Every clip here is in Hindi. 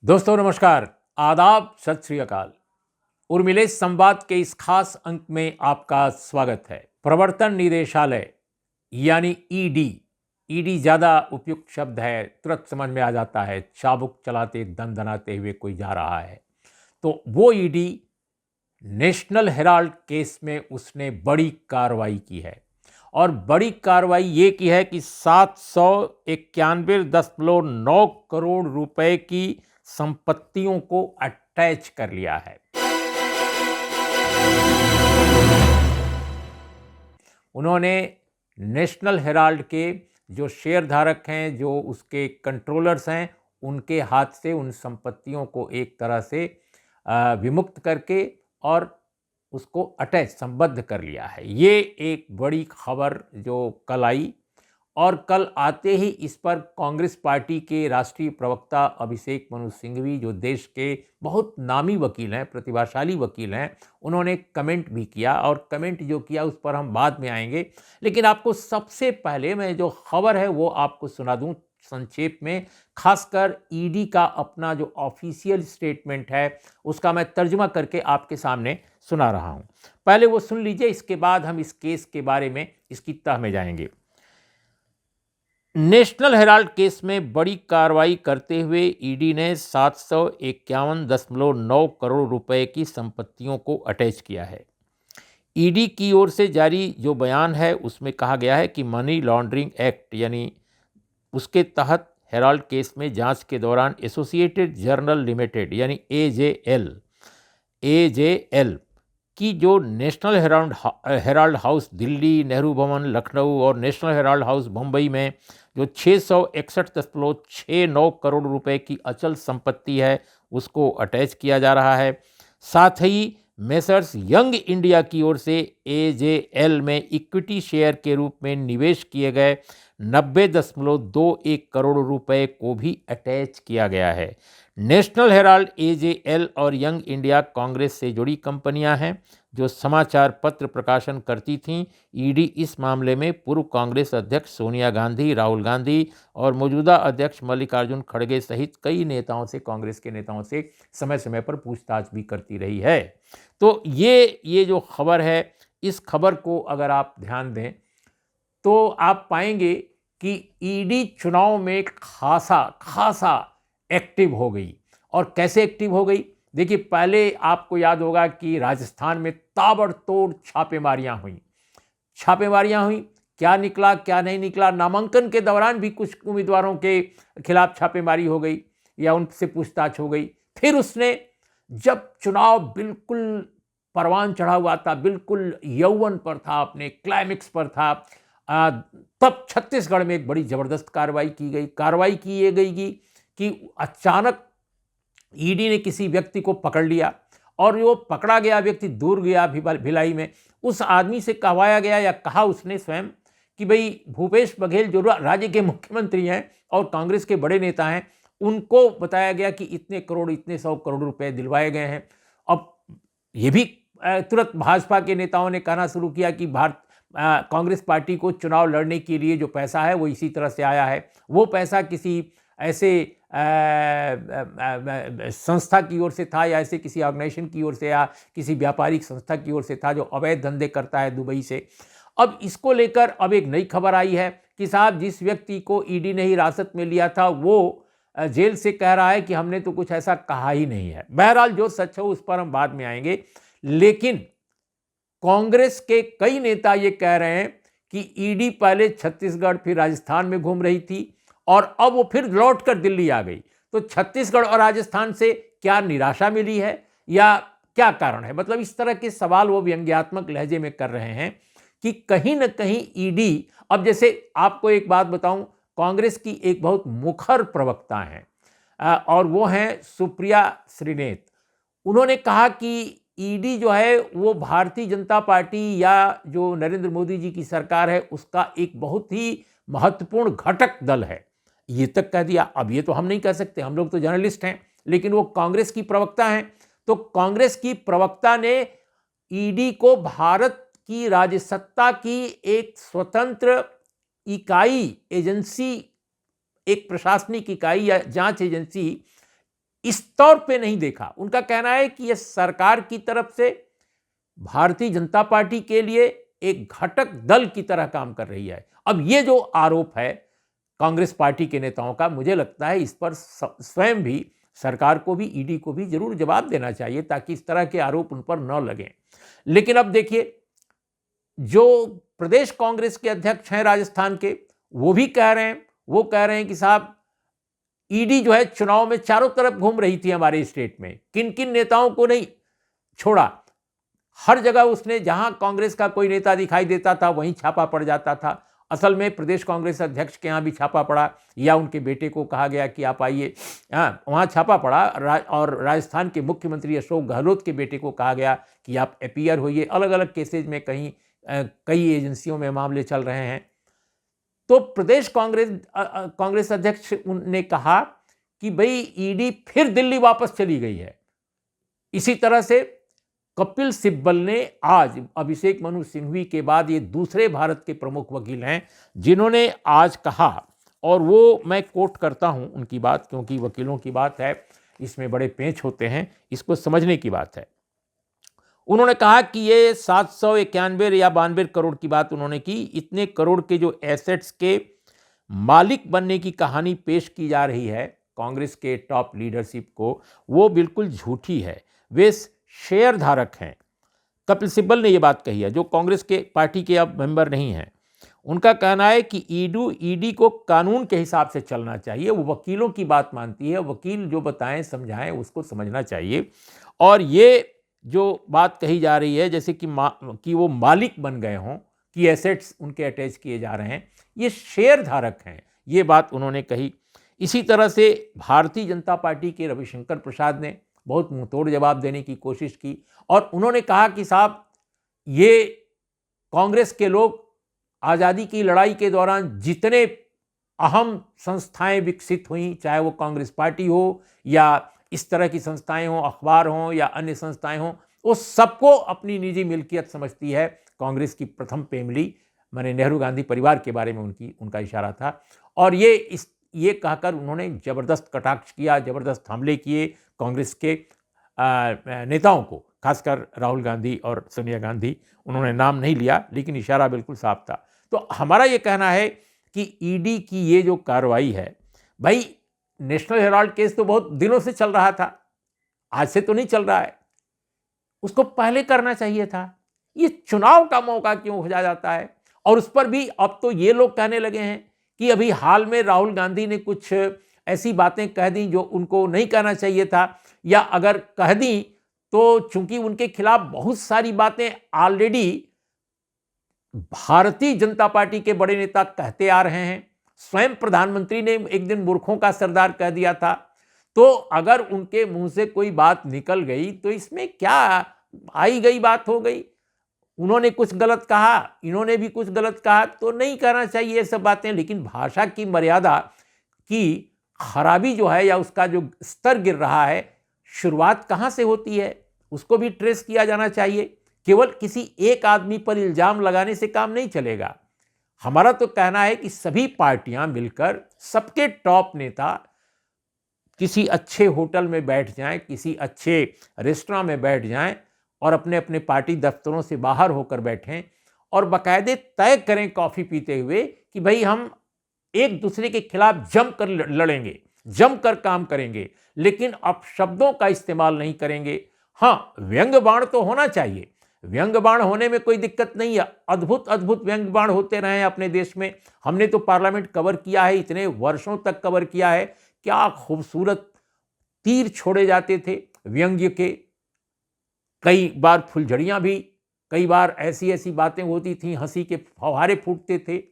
दोस्तों नमस्कार, आदाब, सत श्री अकाल। उर्मिलेश संवाद के इस खास अंक में आपका स्वागत है। प्रवर्तन निदेशालय यानी ईडी, ईडी ज़्यादा उपयुक्त शब्द है, तुरंत समझ में आ जाता है, चाबुक चलाते दनदनाते हुए कोई जा रहा है। तो वो ईडी नेशनल हेराल्ड केस में उसने बड़ी कार्रवाई की है और बड़ी कार्रवाई ये की है कि 791.9 करोड़ रुपए की संपत्तियों को अटैच कर लिया है। उन्होंने नेशनल हेराल्ड के जो शेयर धारक हैं, जो उसके कंट्रोलर्स हैं, उनके हाथ से उन संपत्तियों को एक तरह से विमुक्त करके और उसको अटैच संबद्ध कर लिया है। ये एक बड़ी खबर जो कल आई और कल आते ही इस पर कांग्रेस पार्टी के राष्ट्रीय प्रवक्ता अभिषेक मनु सिंघवी, जो देश के बहुत नामी वकील हैं, प्रतिभाशाली वकील हैं, उन्होंने कमेंट भी किया और कमेंट जो किया उस पर हम बाद में आएंगे। लेकिन आपको सबसे पहले मैं जो खबर है वो आपको सुना दूं संक्षेप में। खासकर ईडी का अपना जो ऑफिशियल स्टेटमेंट है उसका मैं तर्जुमा करके आपके सामने सुना रहा हूं। पहले वो सुन लीजिए, इसके बाद हम इस केस के बारे में, इसकी तह में जाएंगे। नेशनल हेराल्ड केस में बड़ी कार्रवाई करते हुए ईडी ने 751.9 करोड़ रुपए की संपत्तियों को अटैच किया है। ईडी की ओर से जारी जो बयान है उसमें कहा गया है कि मनी लॉन्ड्रिंग एक्ट यानी उसके तहत हेराल्ड केस में जांच के दौरान एसोसिएटेड जर्नल लिमिटेड यानी एजेएल की जो national Herald house Delhi, Nehru भवन लखनऊ और नेशनल हेराल्ड हाउस मुंबई में जो 661.69 करोड़ रुपए की अचल संपत्ति है उसको अटैच किया जा रहा है। साथ ही मेसर्स यंग इंडिया की ओर से एजेएल में इक्विटी शेयर के रूप में निवेश किए गए 90.21 करोड़ रुपए को भी अटैच किया गया है। नेशनल हेराल्ड, एजेएल और यंग इंडिया कांग्रेस से जुड़ी कंपनियां हैं जो समाचार पत्र प्रकाशन करती थीं। ईडी इस मामले में पूर्व कांग्रेस अध्यक्ष सोनिया गांधी, राहुल गांधी और मौजूदा अध्यक्ष मल्लिकार्जुन खड़गे सहित कई नेताओं से, कांग्रेस के नेताओं से समय समय पर पूछताछ भी करती रही है। तो ये जो खबर है, इस खबर को अगर आप ध्यान दें तो आप पाएंगे कि ईडी चुनाव में खासा एक्टिव हो गई। और कैसे एक्टिव हो गई? देखिए, पहले आपको याद होगा कि राजस्थान में ताबड़तोड़ छापेमारियां हुई। क्या निकला क्या नहीं निकला, नामांकन के दौरान भी कुछ उम्मीदवारों के खिलाफ छापेमारी हो गई या उनसे पूछताछ हो गई। फिर उसने, जब चुनाव बिल्कुल परवान चढ़ा हुआ था, बिल्कुल यौवन पर था, अपने क्लाइमेक्स पर था, तब छत्तीसगढ़ में एक बड़ी जबरदस्त कार्रवाई की गई कि अचानक ईडी ने किसी व्यक्ति को पकड़ लिया और वो पकड़ा गया व्यक्ति दूर गया भिलाई में। उस आदमी से कहवाया गया या कहा उसने स्वयं कि भाई भूपेश बघेल जो राज्य के मुख्यमंत्री हैं और कांग्रेस के बड़े नेता हैं, उनको बताया गया कि इतने करोड़, इतने 100 करोड़ रुपए दिलवाए गए हैं। अब ये भी तुरंत भाजपा के नेताओं ने कहना शुरू किया कि कांग्रेस पार्टी को चुनाव लड़ने के लिए जो पैसा है वो इसी तरह से आया है। वो पैसा किसी ऐसे संस्था की ओर से था या ऐसे किसी ऑर्गेनाइजेशन की ओर से या किसी व्यापारिक संस्था की ओर से था जो अवैध धंधे करता है दुबई से। अब इसको लेकर अब एक नई खबर आई है कि साहब, जिस व्यक्ति को ईडी ने हिरासत में लिया था वो जेल से कह रहा है कि हमने तो कुछ ऐसा कहा ही नहीं है। बहरहाल जो सच है उस पर हम बाद में आएंगे। लेकिन कांग्रेस के कई नेता ये कह रहे हैं कि ईडी पहले छत्तीसगढ़ फिर राजस्थान में घूम रही थी और अब वो फिर लौटकर दिल्ली आ गई। तो छत्तीसगढ़ और राजस्थान से क्या निराशा मिली है या क्या कारण है? मतलब इस तरह के सवाल वो व्यंग्यात्मक लहजे में कर रहे हैं कि कहीं ना कहीं ईडी, अब जैसे आपको एक बात बताऊं, कांग्रेस की एक बहुत मुखर प्रवक्ता हैं और वो हैं सुप्रिया श्रीनेत। उन्होंने कहा कि ईडी जो है वो भारतीय जनता पार्टी या जो नरेंद्र मोदी जी की सरकार है उसका एक बहुत ही महत्वपूर्ण घटक दल है। ये तक कह दिया। अब ये तो हम नहीं कह सकते, हम लोग तो जर्नलिस्ट हैं, लेकिन वो कांग्रेस की प्रवक्ता हैं। तो कांग्रेस की प्रवक्ता ने ईडी को भारत की राजसत्ता की एक स्वतंत्र इकाई, एजेंसी, एक प्रशासनिक इकाई या जांच एजेंसी इस तौर पे नहीं देखा। उनका कहना है कि यह सरकार की तरफ से भारतीय जनता पार्टी के लिए एक घटक दल की तरह काम कर रही है। अब ये जो आरोप है कांग्रेस पार्टी के नेताओं का, मुझे लगता है इस पर स्वयं भी सरकार को भी, ईडी को भी जरूर जवाब देना चाहिए ताकि इस तरह के आरोप उन पर न लगें। लेकिन अब देखिए, जो प्रदेश कांग्रेस के अध्यक्ष हैं राजस्थान के, वो भी कह रहे हैं, वो कह रहे हैं कि साहब ईडी जो है चुनाव में चारों तरफ घूम रही थी हमारे स्टेट में, किन किन नेताओं को नहीं छोड़ा, हर जगह उसने, जहां कांग्रेस का कोई नेता दिखाई देता था वहीं छापा पड़ जाता था। असल में प्रदेश कांग्रेस अध्यक्ष के यहाँ भी छापा पड़ा, या उनके बेटे को कहा गया कि आप आइए, वहाँ छापा पड़ा। और राजस्थान के मुख्यमंत्री अशोक गहलोत के बेटे को कहा गया कि आप अपीयर होइए। अलग अलग केसेज में कई एजेंसियों में मामले चल रहे हैं। तो प्रदेश कांग्रेस अध्यक्ष ने कहा कि भाई ईडी फिर दिल्ली वापस चली गई है। इसी तरह से कपिल सिब्बल ने आज, अभिषेक मनु सिंघवी के बाद ये दूसरे भारत के प्रमुख वकील हैं जिन्होंने आज कहा, और वो मैं कोट करता हूं उनकी बात, क्योंकि वकीलों की बात है, इसमें बड़े पेंच होते हैं, इसको समझने की बात है। उन्होंने कहा कि ये 791 या 92 करोड़ की बात उन्होंने की। इतने करोड़ के जो एसेट्स के मालिक बनने की कहानी पेश की जा रही है कांग्रेस के टॉप लीडरशिप को, वो बिल्कुल झूठी है। वे शेयर धारक हैं। कपिल सिब्बल ने ये बात कही है, जो कांग्रेस के पार्टी के अब मेंबर नहीं हैं। उनका कहना है कि ईडी को कानून के हिसाब से चलना चाहिए। वो वकीलों की बात मानती है, वकील जो बताएं समझाएं उसको समझना चाहिए। और ये जो बात कही जा रही है जैसे कि वो मालिक बन गए हों, कि एसेट्स उनके अटैच किए जा रहे हैं, ये शेयर धारक हैं, ये बात उन्होंने कही। इसी तरह से भारतीय जनता पार्टी के रविशंकर प्रसाद ने बहुत मुंहतोड़ जवाब देने की कोशिश की, और उन्होंने कहा कि साहब ये कांग्रेस के लोग आज़ादी की लड़ाई के दौरान जितने अहम संस्थाएं विकसित हुई, चाहे वो कांग्रेस पार्टी हो या इस तरह की संस्थाएं हों, अखबार हों या अन्य संस्थाएं हों, वो सबको अपनी निजी मिल्कियत समझती है। कांग्रेस की प्रथम फैमिली, माने नेहरू गांधी परिवार के बारे में उनका इशारा था। और ये कहकर उन्होंने ज़बरदस्त कटाक्ष किया, ज़बरदस्त हमले किए कांग्रेस के नेताओं को, खासकर राहुल गांधी और सोनिया गांधी। उन्होंने नाम नहीं लिया, लेकिन इशारा बिल्कुल साफ था। तो हमारा ये कहना है कि ईडी की ये जो कार्रवाई है, भाई नेशनल हेराल्ड केस तो बहुत दिनों से चल रहा था, आज से तो नहीं चल रहा है, उसको पहले करना चाहिए था। ये चुनाव का मौका क्यों हो जाता है? और उस पर भी अब तो ये लोग कहने लगे हैं कि अभी हाल में राहुल गांधी ने कुछ ऐसी बातें कह दी जो उनको नहीं कहना चाहिए था, या अगर कह दी तो चूंकि उनके खिलाफ बहुत सारी बातें ऑलरेडी भारतीय जनता पार्टी के बड़े नेता कहते आ रहे हैं, स्वयं प्रधानमंत्री ने एक दिन मूर्खों का सरदार कह दिया था, तो अगर उनके मुंह से कोई बात निकल गई तो इसमें क्या आई गई बात हो गई। उन्होंने कुछ गलत कहा, इन्होंने भी कुछ गलत कहा, तो नहीं करना चाहिए ये सब बातें। लेकिन भाषा की मर्यादा की खराबी जो है, या उसका जो स्तर गिर रहा है, शुरुआत कहाँ से होती है उसको भी ट्रेस किया जाना चाहिए। केवल किसी एक आदमी पर इल्जाम लगाने से काम नहीं चलेगा। हमारा तो कहना है कि सभी पार्टियां मिलकर, सबके टॉप नेता किसी अच्छे होटल में बैठ जाएं, किसी अच्छे रेस्टोरेंट में बैठ जाएं, और अपने अपने पार्टी दफ्तरों से बाहर होकर बैठें और बाकायदे तय करें कॉफ़ी पीते हुए कि भाई हम एक दूसरे के खिलाफ जमकर लड़ेंगे, जमकर काम करेंगे, लेकिन अपशब्दों का इस्तेमाल नहीं करेंगे। हाँ, व्यंग्य बाण तो होना चाहिए, व्यंग्य बाण होने में कोई दिक्कत नहीं है। अद्भुत अद्भुत व्यंग्य बाण होते रहे हैं अपने देश में। हमने तो पार्लियामेंट कवर किया है, इतने वर्षों तक कवर किया है। क्या खूबसूरत तीर छोड़े जाते थे व्यंग्य के, कई बार फुलझड़ियां भी, कई बार ऐसी ऐसी बातें होती थी, हंसी के फव्वारे फूटते थे।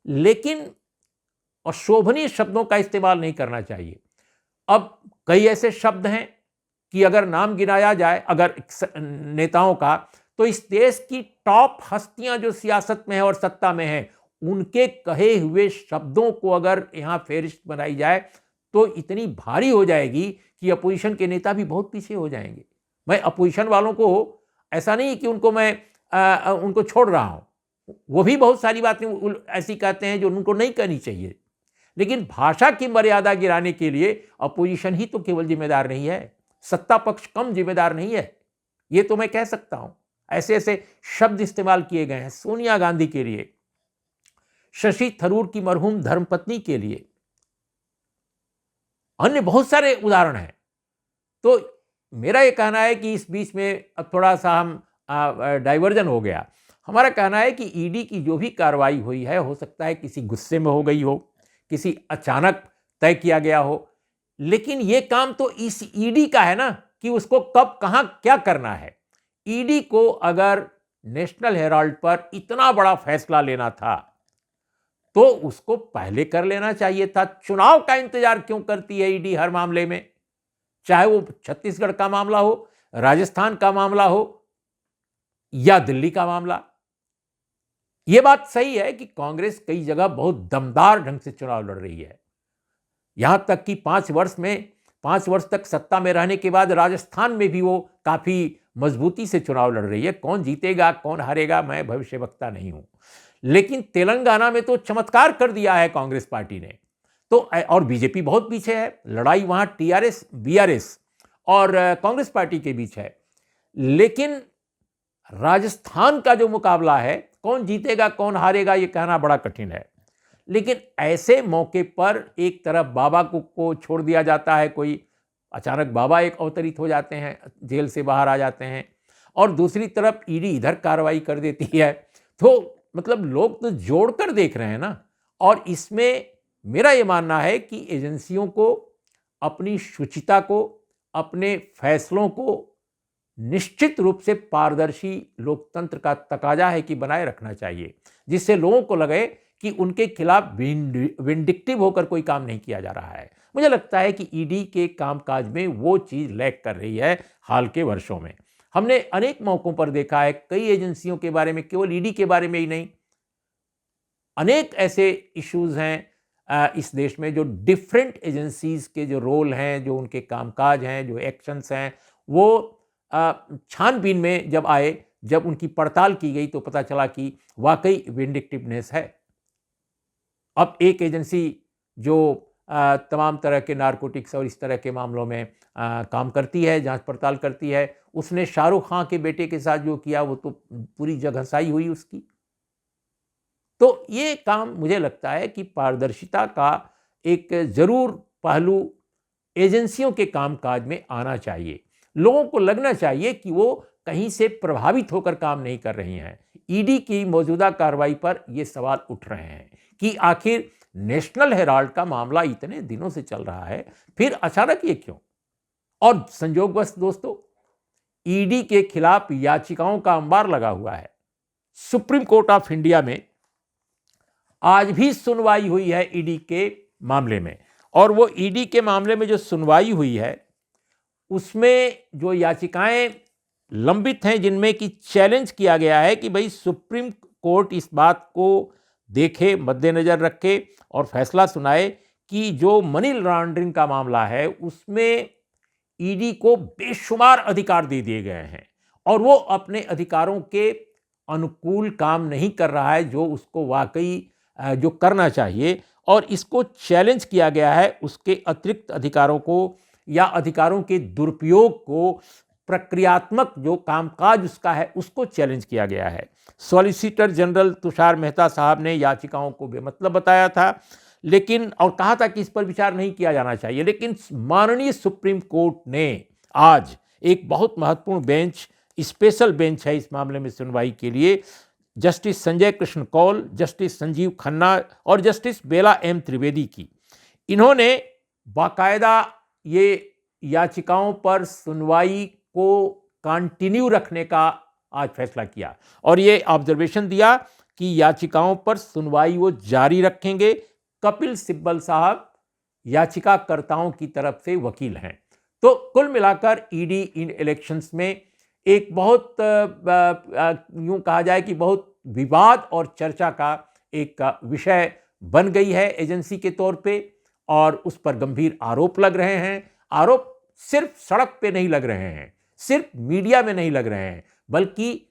लेकिन अशोभनीय शब्दों का इस्तेमाल नहीं करना चाहिए। अब कई ऐसे शब्द हैं कि अगर नाम गिनाया जाए अगर नेताओं का, तो इस देश की टॉप हस्तियां जो सियासत में है और सत्ता में है, उनके कहे हुए शब्दों को अगर यहां फेहरिस्त बनाई जाए तो इतनी भारी हो जाएगी कि अपोजिशन के नेता भी बहुत पीछे हो जाएंगे। मैं अपोजिशन वालों को ऐसा नहीं कि उनको छोड़ रहा हूं, वो भी बहुत सारी बातें ऐसी कहते हैं जो उनको नहीं कहनी चाहिए, लेकिन भाषा की मर्यादा गिराने के लिए अपोजिशन ही तो केवल जिम्मेदार नहीं है, सत्ता पक्ष कम जिम्मेदार नहीं है, ये तो मैं कह सकता हूं। ऐसे ऐसे शब्द इस्तेमाल किए गए हैं सोनिया गांधी के लिए, शशि थरूर की मरहूम धर्मपत्नी के लिए, अन्य बहुत सारे उदाहरण हैं। तो मेरा यह कहना है कि इस बीच में अब थोड़ा सा हम डाइवर्जन हो गया। हमारा कहना है कि ईडी की जो भी कार्रवाई हुई है, हो सकता है किसी गुस्से में हो गई हो, किसी अचानक तय किया गया हो, लेकिन यह काम तो इस ईडी का है ना कि उसको कब कहां क्या करना है। ईडी को अगर नेशनल हेराल्ड पर इतना बड़ा फैसला लेना था तो उसको पहले कर लेना चाहिए था। चुनाव का इंतजार क्यों करती है ईडी हर मामले में, चाहे वो छत्तीसगढ़ का मामला हो, राजस्थान का मामला हो या दिल्ली का मामला। यह बात सही है कि कांग्रेस कई जगह बहुत दमदार ढंग से चुनाव लड़ रही है, यहां तक कि 5 वर्ष तक सत्ता में रहने के बाद राजस्थान में भी वो काफी मजबूती से चुनाव लड़ रही है। कौन जीतेगा कौन हारेगा मैं भविष्यवक्ता नहीं हूं, लेकिन तेलंगाना में तो चमत्कार कर दिया है कांग्रेस पार्टी ने। तो और बीजेपी बहुत पीछे है, लड़ाई वहां टीआरएस बीआरएस और कांग्रेस पार्टी के बीच है। लेकिन राजस्थान का जो मुकाबला है, कौन जीतेगा कौन हारेगा ये कहना बड़ा कठिन है। लेकिन ऐसे मौके पर एक तरफ बाबा को छोड़ दिया जाता है, कोई अचानक बाबा एक अवतरित हो जाते हैं, जेल से बाहर आ जाते हैं, और दूसरी तरफ ईडी इधर कार्रवाई कर देती है। तो मतलब लोग तो जोड़कर देख रहे हैं ना। और इसमें मेरा यह मानना है कि एजेंसियों को अपनी शुचिता को, अपने फैसलों को निश्चित रूप से पारदर्शी लोकतंत्र का तकाजा है कि बनाए रखना चाहिए, जिससे लोगों को लगे कि उनके खिलाफ विंडिक्टिव होकर कोई काम नहीं किया जा रहा है। मुझे लगता है कि ईडी के कामकाज में वो चीज लैग कर रही है हाल के वर्षों में। हमने अनेक मौकों पर देखा है, कई एजेंसियों के बारे में, केवल ईडी के बारे में ही नहीं, अनेक ऐसे इश्यूज हैं इस देश में जो डिफरेंट एजेंसीज के जो रोल हैं, जो उनके कामकाज हैं, जो एक्शंस हैं, वो छानबीन में जब आए, जब उनकी पड़ताल की गई तो पता चला कि वाकई विंडिक्टिवनेस है। अब एक एजेंसी जो तमाम तरह के नारकोटिक्स और इस तरह के मामलों में काम करती है, जांच पड़ताल करती है, उसने शाहरुख खान के बेटे के साथ जो किया वो तो पूरी जगहसाई हुई उसकी। तो ये काम मुझे लगता है कि पारदर्शिता का एक जरूर पहलू एजेंसियों के कामकाज में आना चाहिए। लोगों को लगना चाहिए कि वो कहीं से प्रभावित होकर काम नहीं कर रही हैं। ईडी की मौजूदा कार्रवाई पर ये सवाल उठ रहे हैं कि आखिर नेशनल हेराल्ड का मामला इतने दिनों से चल रहा है, फिर अचानक ये क्यों? और संयोगवश दोस्तों, ईडी के खिलाफ याचिकाओं का अंबार लगा हुआ है। सुप्रीम कोर्ट ऑफ इंडिया में आज भी सुनवाई हुई है ईडी के मामले में, और वो ईडी के मामले में जो सुनवाई हुई है उसमें जो याचिकाएं लंबित हैं, जिनमें कि चैलेंज किया गया है कि भाई सुप्रीम कोर्ट इस बात को देखे, मद्देनजर रखे और फैसला सुनाए कि जो मनी लॉन्ड्रिंग का मामला है उसमें ईडी को बेशुमार अधिकार दे दिए गए हैं और वो अपने अधिकारों के अनुकूल काम नहीं कर रहा है जो उसको वाकई जो करना चाहिए, और इसको चैलेंज किया गया है उसके अतिरिक्त अधिकारों को या अधिकारों के दुरुपयोग को, प्रक्रियात्मक जो कामकाज उसका है उसको चैलेंज किया गया है। सॉलिसिटर जनरल तुषार मेहता साहब ने याचिकाओं को बेमतलब बताया था, लेकिन और कहा था कि इस पर विचार नहीं किया जाना चाहिए, लेकिन माननीय सुप्रीम कोर्ट ने आज एक बहुत महत्वपूर्ण बेंच, स्पेशल बेंच है इस मामले में सुनवाई के लिए, जस्टिस संजय कृष्ण कौल, जस्टिस संजीव खन्ना और जस्टिस बेला एम त्रिवेदी की, इन्होंने बाकायदा ये याचिकाओं पर सुनवाई को कंटिन्यू रखने का आज फैसला किया और ये ऑब्जर्वेशन दिया कि याचिकाओं पर सुनवाई वो जारी रखेंगे। कपिल सिब्बल साहब याचिकाकर्ताओं की तरफ से वकील हैं। तो कुल मिलाकर ईडी इन इलेक्शंस में एक बहुत यूं कहा जाए कि बहुत विवाद और चर्चा का एक विषय बन गई है एजेंसी के तौर पे, और उस पर गंभीर आरोप लग रहे हैं। आरोप सिर्फ सड़क पे नहीं लग रहे हैं, सिर्फ मीडिया में नहीं लग रहे हैं, बल्कि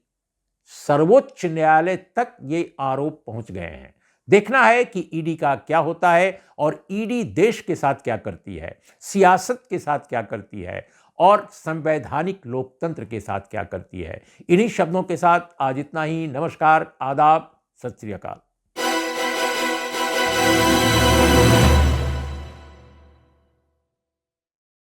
सर्वोच्च न्यायालय तक ये आरोप पहुंच गए हैं। देखना है कि ईडी का क्या होता है और ईडी देश के साथ क्या करती है, सियासत के साथ क्या करती है और संवैधानिक लोकतंत्र के साथ क्या करती है। इन्हीं शब्दों के साथ आज इतना ही। नमस्कार, आदाब, सत श्री अकाल।